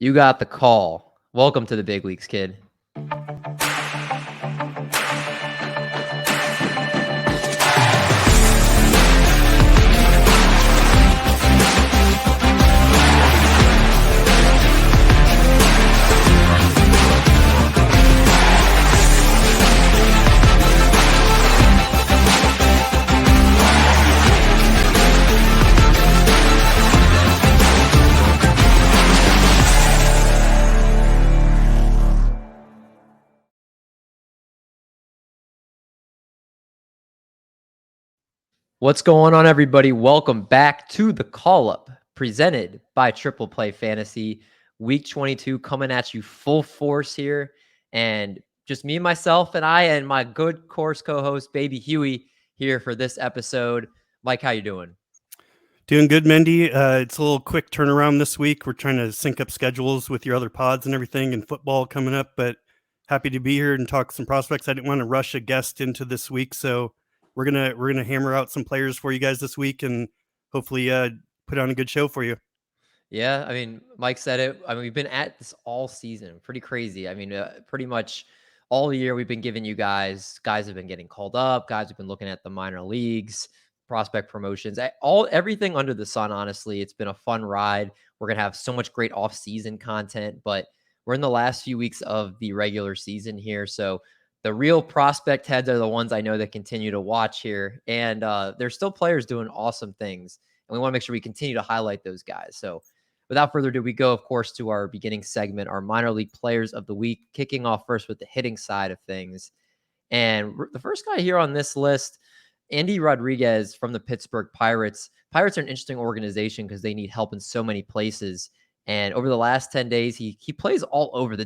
You got the call. Welcome to the big leagues, kid. What's going on, everybody? Welcome back to the call up presented by Triple Play Fantasy. Week 22 coming at you full force here. And just me, myself, and I, and my good course co-host, Baby Huey, here for this episode. Mike, how you doing? Doing good, Mendy. It's a little quick turnaround this week. We're trying to sync up schedules with your other pods and everything, and football coming up, but happy to be here and talk some prospects. I didn't want to rush a guest into this week, so we're gonna hammer out some players for you guys this week and hopefully put on a good show for you. Yeah, I mean, Mike said it. I mean, we've been at this all season. Pretty crazy. I mean, pretty much all year we've been giving you guys have been getting called up. Guys have been looking at the minor leagues, prospect promotions, everything under the sun. Honestly, it's been a fun ride. We're gonna have so much great off-season content, but we're in the last few weeks of the regular season here, so the real prospect heads are the ones I know that continue to watch here, and there's still players doing awesome things, and we want to make sure we continue to highlight those guys. So without further ado, we go, of course, to our beginning segment, our minor league players of the week, kicking off first with the hitting side of things. And the first guy here on this list, Endy Rodriguez from the Pittsburgh Pirates. Pirates are an interesting organization because they need help in so many places. And over the last 10 days, he plays all over the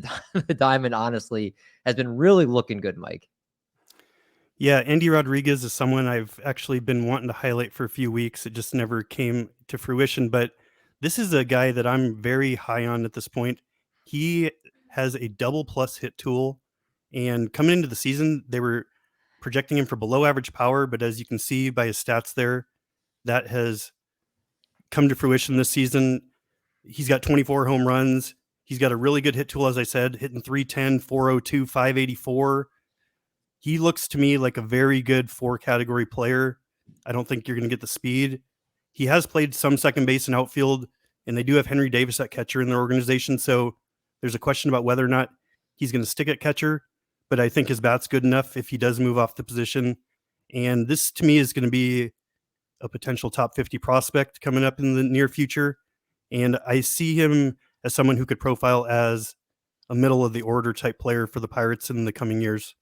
diamond, honestly, has been really looking good, Mike. Yeah, Endy Rodriguez is someone I've actually been wanting to highlight for a few weeks. It just never came to fruition, but this is a guy that I'm very high on at this point. He has a double plus hit tool, and coming into the season, they were projecting him for below average power, but as you can see by his stats there, that has come to fruition this season. He's got 24 home runs. He's got a really good hit tool, as I said, hitting 310, 402, 584. He looks to me like a very good four-category player. I don't think you're going to get the speed. He has played some second base and outfield, and they do have Henry Davis at catcher in their organization, so there's a question about whether or not he's going to stick at catcher, but I think his bat's good enough if he does move off the position. And this, to me, is going to be a potential top 50 prospect coming up in the near future. And I see him as someone who could profile as a middle-of-the-order type player for the Pirates in the coming years.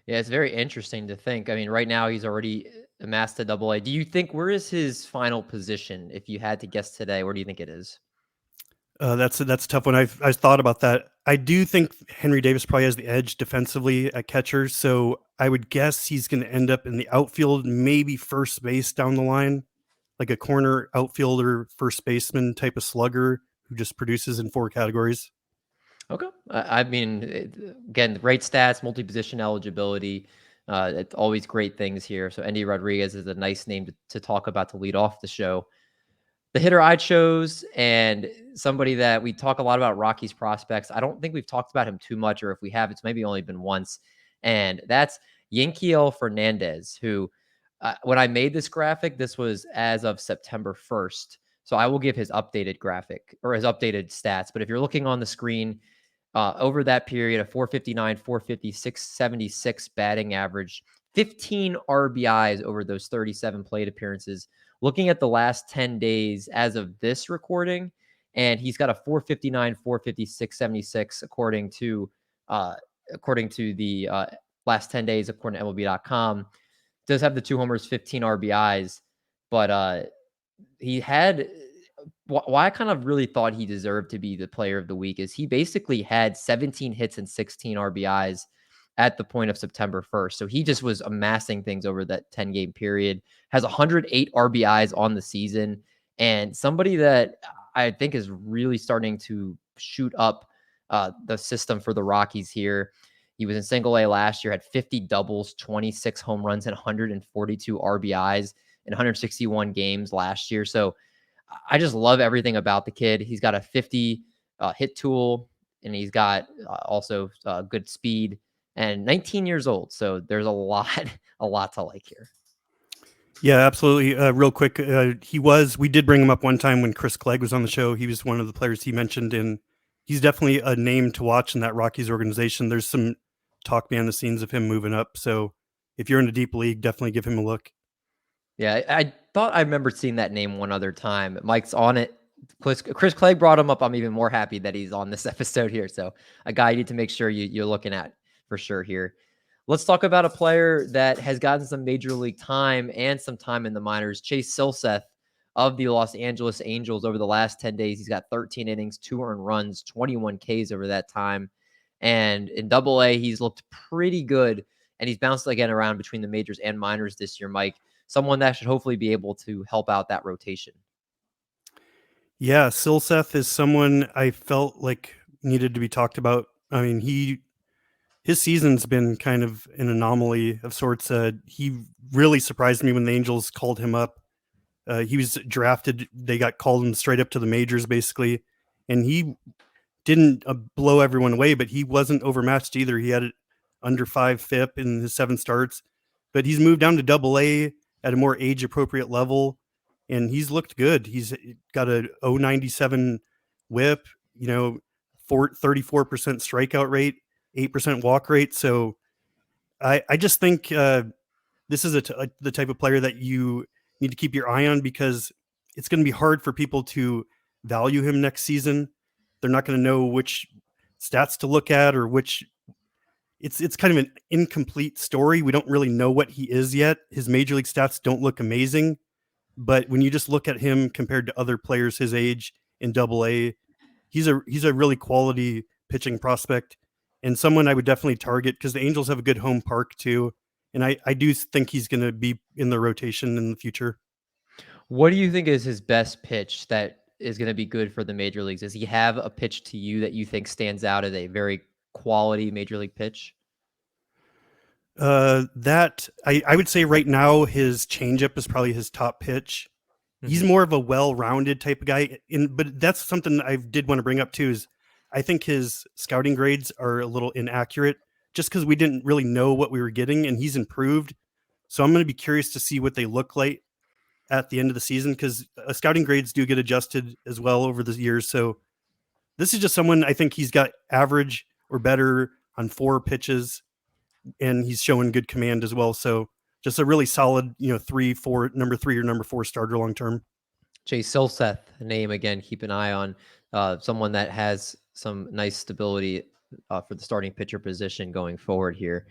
Yeah, it's very interesting to think. I mean, right now he's already amassed a double A. Do you think, where is his final position? If you had to guess today, where do you think it is? That's a tough one. I've thought about that. I do think Henry Davis probably has the edge defensively at catcher, so I would guess he's going to end up in the outfield, maybe first base down the line, like a corner outfielder, first baseman type of slugger who just produces in four categories. Okay. I mean, again, great stats, multi-position eligibility. It's always great things here. So Endy Rodriguez is a nice name to talk about to lead off the show. The hitter I chose, and somebody that we talk a lot about Rockies prospects. I don't think we've talked about him too much, or if we have, it's maybe only been once. And that's Yanquiel Fernandez, who, when I made this graphic, this was as of September 1st. So I will give his updated graphic or his updated stats. But if you're looking on the screen, over that period, a 459, 456, 76 batting average, 15 RBIs over those 37 plate appearances. Looking at the last 10 days as of this recording, and he's got a 459, 456, 76 according to the last 10 days according to MLB.com. Does have the 2 homers, 15 RBIs, but he had why I kind of really thought he deserved to be the player of the week is he basically had 17 hits and 16 RBIs at the point of September 1st. So he just was amassing things over that 10-game period, has 108 RBIs on the season, and somebody that I think is really starting to shoot up the system for the Rockies here. He was in single A last year, had 50 doubles, 26 home runs, and 142 RBIs in 161 games last year. So I just love everything about the kid. He's got a 50 hit tool, and he's got also good speed, and 19 years old. So there's a lot, a lot to like here. Yeah, absolutely. Real quick, we did bring him up one time when Chris Clegg was on the show. He was one of the players he mentioned, and he's definitely a name to watch in that Rockies organization. There's some talk behind the scenes of him moving up. So if you're in a deep league, definitely give him a look. Yeah, I thought I remember seeing that name one other time. Mike's on it. Chris Clegg brought him up. I'm even more happy that he's on this episode here. So a guy you need to make sure you're looking at for sure here. Let's talk about a player that has gotten some major league time and some time in the minors. Chase Silseth of the Los Angeles Angels over the last 10 days. He's got 13 innings, 2 earned runs, 21 Ks over that time. And in Double-A, he's looked pretty good, and he's bounced again around between the majors and minors this year, Mike. Someone that should hopefully be able to help out that rotation. Yeah, Silseth is someone I felt like needed to be talked about. I mean, his season's been kind of an anomaly of sorts. He really surprised me when the Angels called him up. He was drafted. They got called him straight up to the majors, basically, and he didn't blow everyone away, but he wasn't overmatched either. He had under 5 FIP in his 7 starts, but he's moved down to Double-A at a more age-appropriate level, and he's looked good. He's got a 0.97 WHIP, 34% strikeout rate, 8% walk rate. So I just think this is the type of player that you need to keep your eye on, because it's going to be hard for people to value him next season. They're not going to know which stats to look at, or it's kind of an incomplete story. We don't really know what he is yet. His major league stats don't look amazing, but when you just look at him compared to other players his age in Double-A, he's a really quality pitching prospect, and someone I would definitely target, because the Angels have a good home park too. And I do think he's going to be in the rotation in the future. What do you think is his best pitch that is going to be good for the major leagues? Does he have a pitch to you that you think stands out as a very quality major league pitch? That I would say right now his changeup is probably his top pitch. He's more of a well-rounded type of guy, but that's something I did want to bring up too. Is I think his scouting grades are a little inaccurate, just because we didn't really know what we were getting, and he's improved. So I'm going to be curious to see what they look like at the end of the season, because scouting grades do get adjusted as well over the years. So this is just someone I think he's got average or better on 4 pitches, and he's showing good command as well. So just a really solid, number 3 or number 4 starter long term. Chase Silseth, a name again, keep an eye on. Someone that has some nice stability for the starting pitcher position going forward here.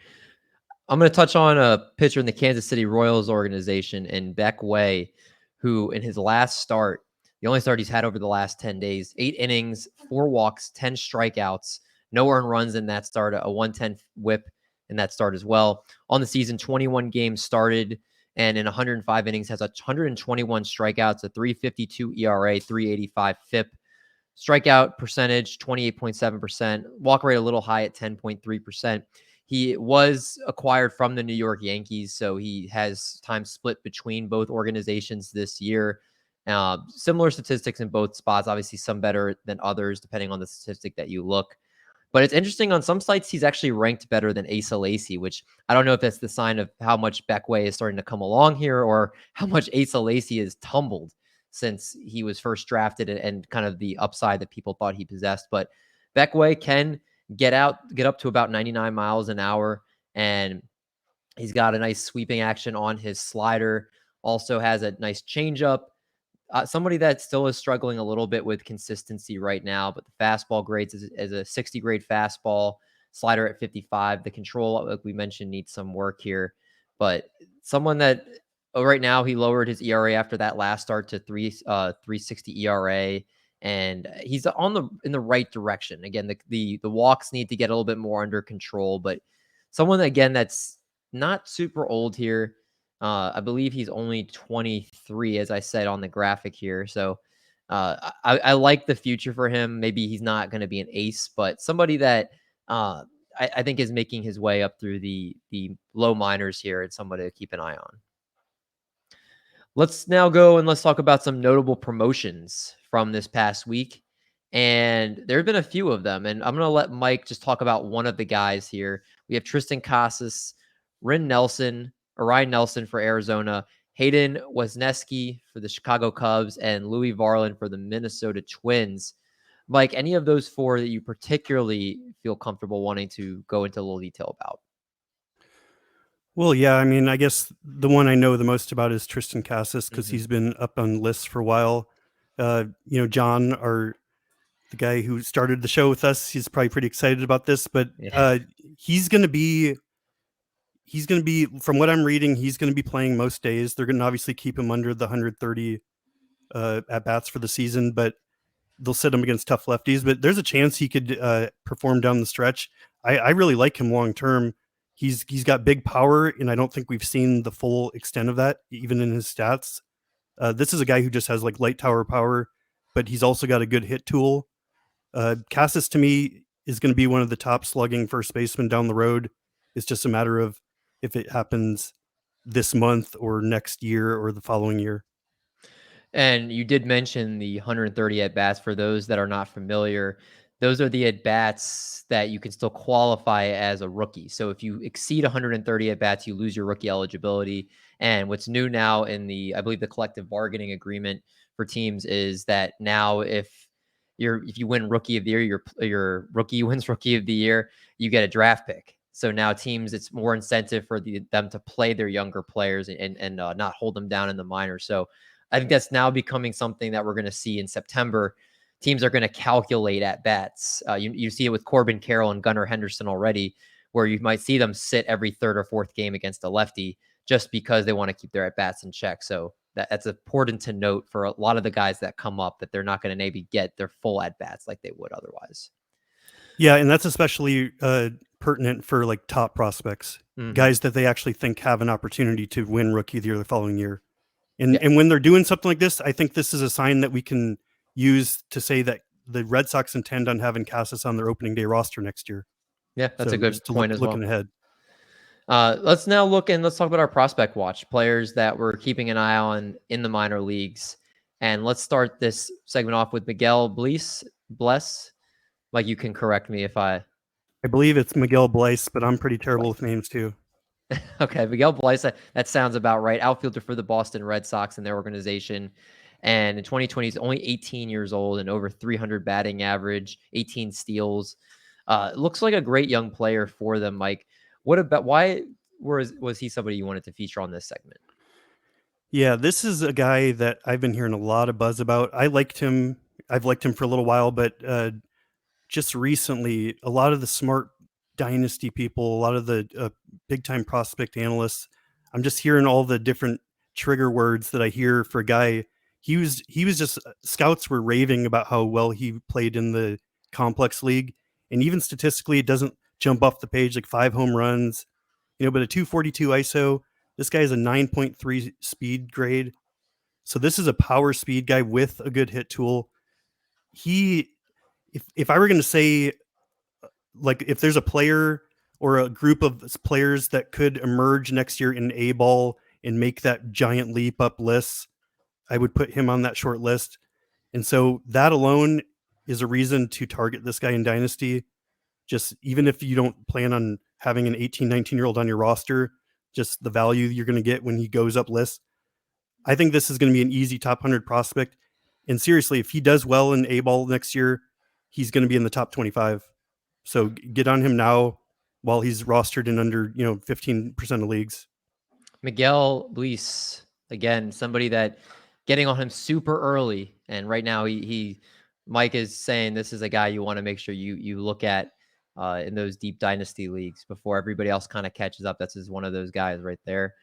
I'm going to touch on a pitcher in the Kansas City Royals organization, in Beck Way, who in his last start, the only start he's had over the last 10 days, 8 innings, 4 walks, 10 strikeouts, no earned runs in that start, a 110 whip in that start as well. On the season, 21 games started, and in 105 innings has 121 strikeouts, a 3.52 ERA, 3.85 FIP. Strikeout percentage, 28.7%. Walk rate a little high at 10.3%. He was acquired from the New York Yankees, so he has time split between both organizations this year. Similar statistics in both spots, obviously some better than others, depending on the statistic that you look. But it's interesting, on some sites, he's actually ranked better than Asa Lacy, which I don't know if that's the sign of how much Beck Way is starting to come along here, or how much Asa Lacy has tumbled since he was first drafted, and kind of the upside that people thought he possessed. But Beck Way can get up to about 99 miles an hour, and he's got a nice sweeping action on his slider. Also has a nice changeup. Somebody that still is struggling a little bit with consistency right now, but the fastball grades as a 60 grade fastball, slider at 55. The control, like we mentioned, needs some work here, but someone that right now, he lowered his ERA after that last start to 3.60 ERA, and he's in the right direction. Again, the walks need to get a little bit more under control, but someone again that's not super old here. I believe he's only 23, as I said on the graphic here. So I like the future for him. Maybe he's not going to be an ace, but somebody that I think is making his way up through the low minors here, and somebody to keep an eye on. Let's now go and let's talk about some notable promotions from this past week. And there have been a few of them. And I'm going to let Mike just talk about one of the guys here. We have Tristan Casas, Ryan Nelson for Arizona, Hayden Wesneski for the Chicago Cubs, and Louis Varland for the Minnesota Twins. Mike, any of those four that you particularly feel comfortable wanting to go into a little detail about? Well, yeah, I mean, I guess the one I know the most about is Tristan Casas because he's been up on lists for a while. John, the guy who started the show with us, he's probably pretty excited about this, but he's going to be from what I'm reading, he's going to be playing most days. They're going to obviously keep him under the 130 at bats for the season, but they'll sit him against tough lefties. But there's a chance he could perform down the stretch. I really like him long term. He's got big power, and I don't think we've seen the full extent of that even in his stats. This is a guy who just has like light tower power, but he's also got a good hit tool. Casas to me is going to be one of the top slugging first basemen down the road. It's just a matter of if it happens this month or next year or the following year. And you did mention the 130 at bats. For those that are not familiar, those are the at bats that you can still qualify as a rookie. So if you exceed 130 at bats, you lose your rookie eligibility. And what's new now in I believe the collective bargaining agreement for teams is that now if you win rookie of the year, your rookie wins rookie of the year, you get a draft pick. So now teams, it's more incentive for them to play their younger players and not hold them down in the minors. So I think that's now becoming something that we're going to see in September. Teams are going to calculate at bats. You see it with Corbin Carroll and Gunnar Henderson already, where you might see them sit every third or fourth game against a lefty just because they want to keep their at bats in check. So that's important to note for a lot of the guys that come up, that they're not going to maybe get their full at bats like they would otherwise. Yeah, and that's especially pertinent for like top prospects, guys that they actually think have an opportunity to win rookie of the year the following year. And when they're doing something like this, I think this is a sign that we can use to say that the Red Sox intend on having Casas on their opening day roster next year. Yeah, that's a good point as well. Looking ahead. Let's now let's talk about our prospect watch, players that we're keeping an eye on in the minor leagues. And let's start this segment off with Miguel Bleis. Like, you can correct me if I believe it's Miguel Bleis, but I'm pretty terrible with names too. Okay, Miguel Bleis, that sounds about right. Outfielder for the Boston Red Sox and their organization. And in 2020, he's only 18 years old and over 300 batting average, 18 steals. Looks like a great young player for them, Mike. Why was he somebody you wanted to feature on this segment? Yeah, this is a guy that I've been hearing a lot of buzz about. I liked him. I've liked him for a little while, but just recently, a lot of the smart dynasty people, a lot of the big time prospect analysts, I'm just hearing all the different trigger words that I hear for a guy. He was just scouts were raving about how well he played in the complex league, and even statistically, it doesn't jump off the page like 5 home runs, but a 242 ISO. This guy is a 9.3 speed grade, so this is a power speed guy with a good hit tool. If I were going to say, like, if there's a player or a group of players that could emerge next year in A ball and make that giant leap up lists, I would put him on that short list. And so that alone is a reason to target this guy in Dynasty. Just even if you don't plan on having an 18, 19-year-old on your roster, just the value you're going to get when he goes up lists. I think this is going to be an easy top 100 prospect. And seriously, if he does well in A ball next year, he's going to be in the top 25. So get on him now while he's rostered in under 15% of leagues. Miguel Bleis, again, somebody that getting on him super early, and right now Mike is saying this is a guy you want to make sure you look at in those deep dynasty leagues before everybody else kind of catches up. That's just one of those guys right there.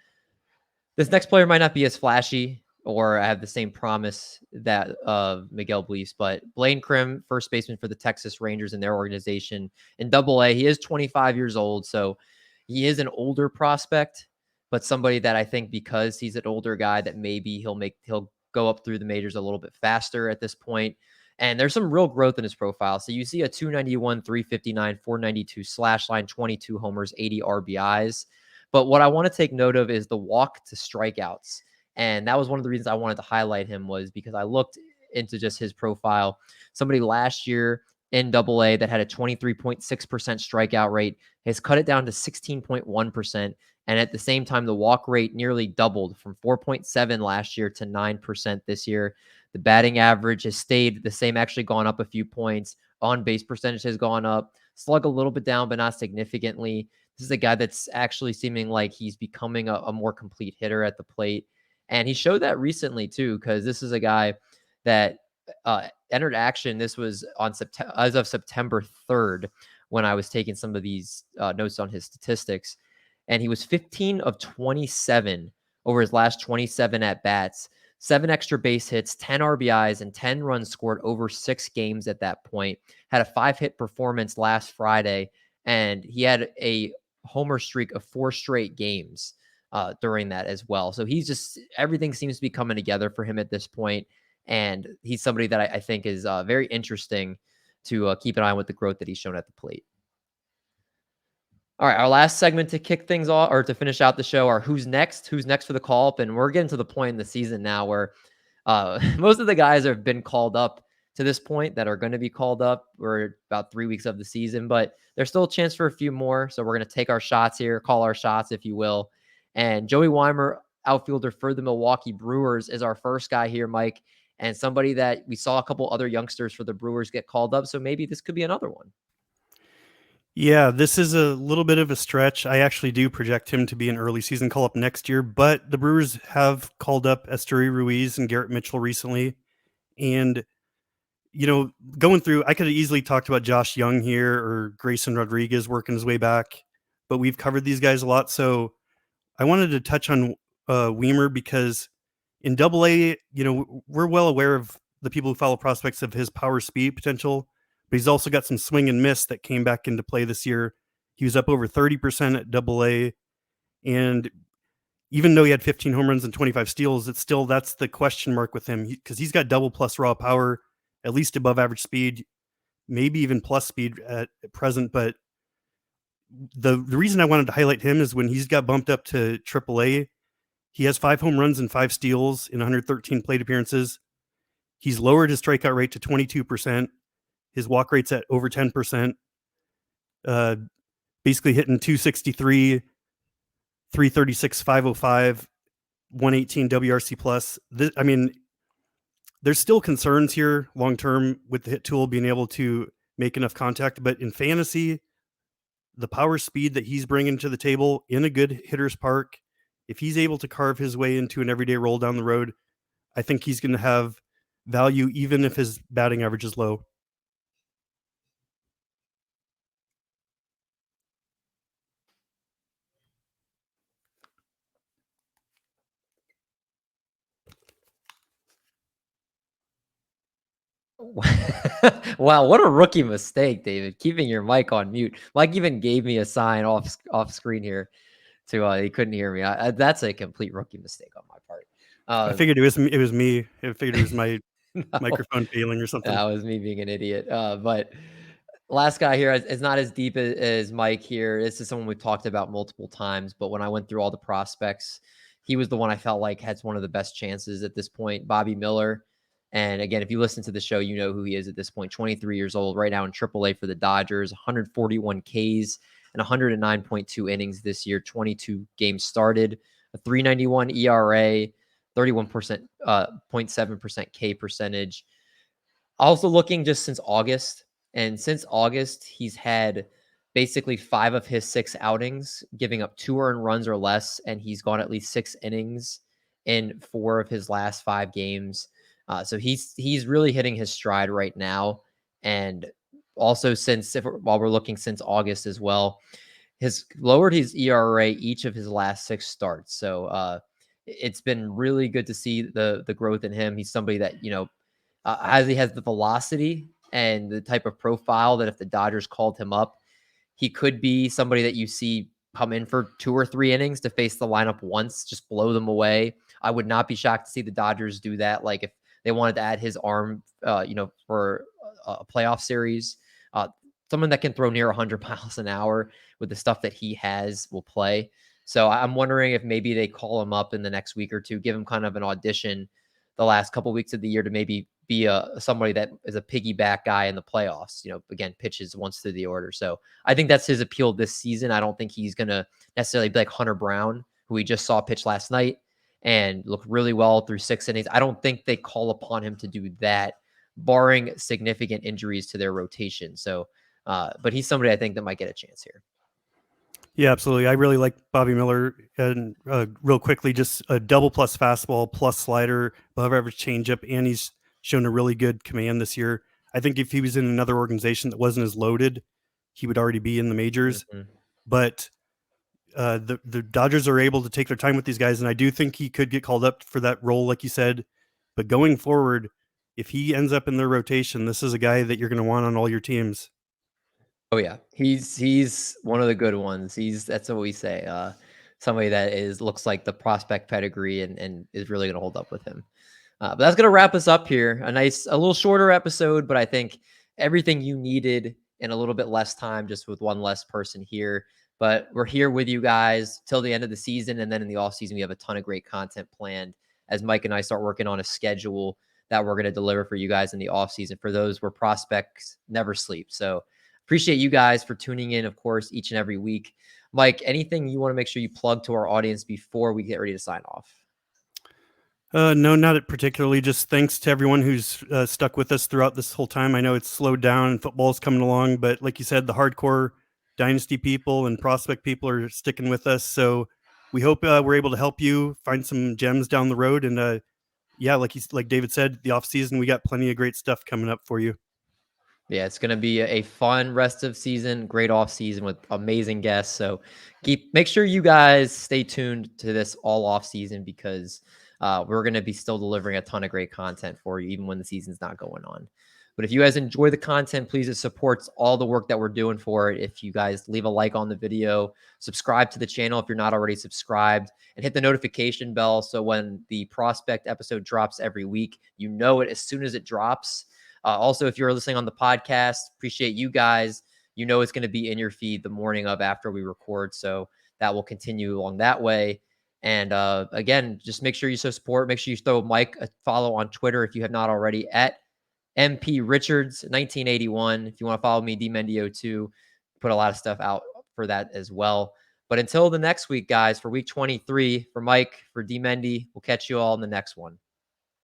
This next player might not be as flashy or have the same promise that of Miguel Bleis, but Blaine Crim, first baseman for the Texas Rangers and their organization in Double-A. He is 25 years old, so he is an older prospect, but somebody that I think, because he's an older guy, that maybe he'll go up through the majors a little bit faster at this point. And there's some real growth in his profile. So you see a 291, 359, 492 slash line, 22 homers, 80 RBIs. But what I want to take note of is the walk to strikeouts. And that was one of the reasons I wanted to highlight him, was because I looked into just his profile. Somebody last year in Double-A that had a 23.6% strikeout rate has cut it down to 16.1%. And at the same time, the walk rate nearly doubled from 4.7 last year to 9% this year. The batting average has stayed the same, actually gone up a few points. On base percentage has gone up. Slug a little bit down, but not significantly. This is a guy that's actually seeming like he's becoming a more complete hitter at the plate. And he showed that recently, too, because this is a guy that entered action. This was on as of September 3rd when I was taking some of these notes on his statistics. And he was 15 of 27 over his last 27 at bats, 7 extra base hits, 10 RBIs, and 10 runs scored over 6 games at that point. Had a 5-hit performance last Friday, and he had a homer streak of 4 straight games during that as well. So he's just, everything seems to be coming together for him at this point. And he's somebody that I think is very interesting to keep an eye on with the growth that he's shown at the plate. All right, our last segment to kick things off or to finish out the show are who's next for the call up. And we're getting to the point in the season now where most of the guys have been called up to this point that are going to be called up. We're about 3 weeks of the season, but there's still a chance for a few more. So we're going to take our shots here, call our shots, if you will. And Joey Wiemer, outfielder for the Milwaukee Brewers, is our first guy here, Mike, and somebody that we saw a couple other youngsters for the Brewers get called up. So maybe this could be another one. Yeah, this is a little bit of a stretch. I actually do project him to be an early season call-up next year, but the Brewers have called up Esteury Ruiz and Garrett Mitchell recently. And, going through, I could have easily talked about Josh Young here or Grayson Rodriguez working his way back, but we've covered these guys a lot. So I wanted to touch on Wiemer because in Double-A, we're well aware of the people who follow prospects of his power speed potential, but he's also got some swing and miss that came back into play this year. He was up over 30% at Double-A, and even though he had 15 home runs and 25 steals, that's the question mark with him because he's got double plus raw power, at least above average speed, maybe even plus speed at present. But the reason I wanted to highlight him is when he's got bumped up to AAA, he has 5 home runs and 5 steals in 113 plate appearances. He's lowered his strikeout rate to 22%. His walk rate's at over 10%. Basically hitting 263, 336, 505, 118 WRC plus. There's still concerns here long term with the hit tool being able to make enough contact, but in fantasy, the power speed that he's bringing to the table in a good hitter's park, if he's able to carve his way into an everyday role down the road, I think he's going to have value even if his batting average is low. Wow, what a rookie mistake, David, keeping your mic on mute. Mike even gave me a sign off screen here to he couldn't hear me. That's a complete rookie mistake on my part. I figured it was me. I figured it was my No, microphone failing or something. that was me being an idiot. But last guy here is not as deep as Mike here. This is someone we've talked about multiple times, but when I went through all the prospects, he was the one I felt like had one of the best chances at this point, Bobby Miller. And again, if you listen to the show, you know who he is at this point. 23 years old, right now in AAA for the Dodgers, 141 Ks and 109.2 innings this year, 22 games started, a 391 ERA, 31%, 0.7% K percentage. Also looking just since August, and since August, he's had basically 5 of his 6 outings, giving up 2 earned runs or less, and he's gone at least 6 innings in 4 of his last 5 games. So he's really hitting his stride right now. And also while we're looking since August as well, has lowered his ERA each of his last 6 starts. So it's been really good to see the growth in him. He's somebody that, as he has the velocity and the type of profile that if the Dodgers called him up, he could be somebody that you see come in for 2 or 3 innings to face the lineup once, just blow them away. I would not be shocked to see the Dodgers do that. Like if they wanted to add his arm, for a playoff series, someone that can throw near 100 miles an hour with the stuff that he has will play. So I'm wondering if maybe they call him up in the next week or two, give him kind of an audition the last couple of weeks of the year to maybe be somebody that is a piggyback guy in the playoffs. Again, pitches once through the order. So I think that's his appeal this season. I don't think he's going to necessarily be like Hunter Brown, who we just saw pitch last night and look really well through 6 innings. I don't think they call upon him to do that, barring significant injuries to their rotation. So, but he's somebody I think that might get a chance here. Yeah, absolutely. I really like Bobby Miller. And real quickly, just a double plus fastball plus slider, above average changeup, and he's shown a really good command this year. I think if he was in another organization that wasn't as loaded, he would already be in the majors. Mm-hmm. But the Dodgers are able to take their time with these guys, and I do think he could get called up for that role, like you said. But going forward, if he ends up in their rotation, this is a guy that you're going to want on all your teams. Oh yeah, he's one of the good ones. That's what we say. Somebody that looks like the prospect pedigree and is really going to hold up with him. But that's going to wrap us up here. A little shorter episode, but I think everything you needed in a little bit less time, just with one less person here. But we're here with you guys till the end of the season, and then in the off season, we have a ton of great content planned as Mike and I start working on a schedule that we're going to deliver for you guys in the off season. For those where prospects never sleep. So appreciate you guys for tuning in, of course, each and every week. Mike, anything you want to make sure you plug to our audience before we get ready to sign off? No, not particularly. Just thanks to everyone who's stuck with us throughout this whole time. I know it's slowed down and football's coming along, but like you said, the hardcore dynasty people and prospect people are sticking with us. So we hope we're able to help you find some gems down the road. And yeah, like David said, the off season, we got plenty of great stuff coming up for you. Yeah, it's going to be a fun rest of season, great off season with amazing guests. So make sure you guys stay tuned to this all off season, because we're going to be still delivering a ton of great content for you, even when the season's not going on. But if you guys enjoy the content, please, it supports all the work that we're doing for it. If you guys leave a like on the video, subscribe to the channel if you're not already subscribed, and hit the notification bell so when the prospect episode drops every week, you know it as soon as it drops. Also, if you're listening on the podcast, appreciate you guys. You know it's going to be in your feed the morning of after we record. So that will continue along that way. And again, just make sure you show support. Make sure you throw Mike a follow on Twitter if you have not already, at MP Richards 1981. If you want to follow me, DMendio2, put a lot of stuff out for that as well. But until the next week, guys, for week 23, for Mike, for DMendy, we'll catch you all in the next one.